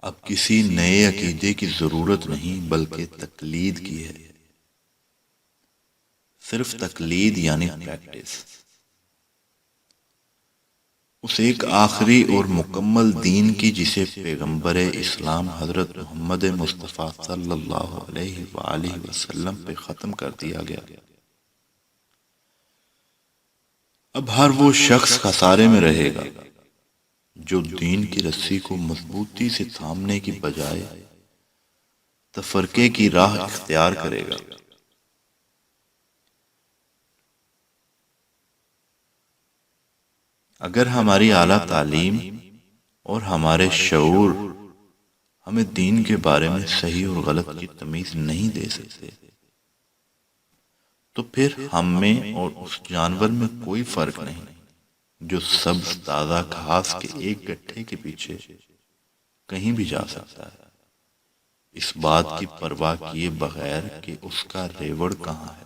اب کسی نئے عقیدے کی ضرورت نہیں بلکہ تقلید کی ہے، صرف تقلید یعنی پریکٹس۔ اس ایک آخری اور مکمل دین کی جسے پیغمبر اسلام حضرت محمد مصطفیٰ صلی اللہ علیہ وآلہ وسلم پہ ختم کر دیا گیا۔ اب ہر وہ شخص خسارے میں رہے گا جو دین کی رسی کو مضبوطی سے تھامنے کی بجائے تفرقے کی راہ اختیار کرے گا۔ اگر ہماری اعلیٰ تعلیم اور ہمارے شعور ہمیں دین کے بارے میں صحیح اور غلط کی تمیز نہیں دے سکتے تو پھر ہم میں اور اس جانور میں کوئی فرق نہیں جو سبز تازہ گھاس کے ایک گٹھے کے پیچھے کہیں بھی جا سکتا ہے، اس بات کی پرواہ کیے بغیر کہ اس کا ریوڑ کہاں ہے۔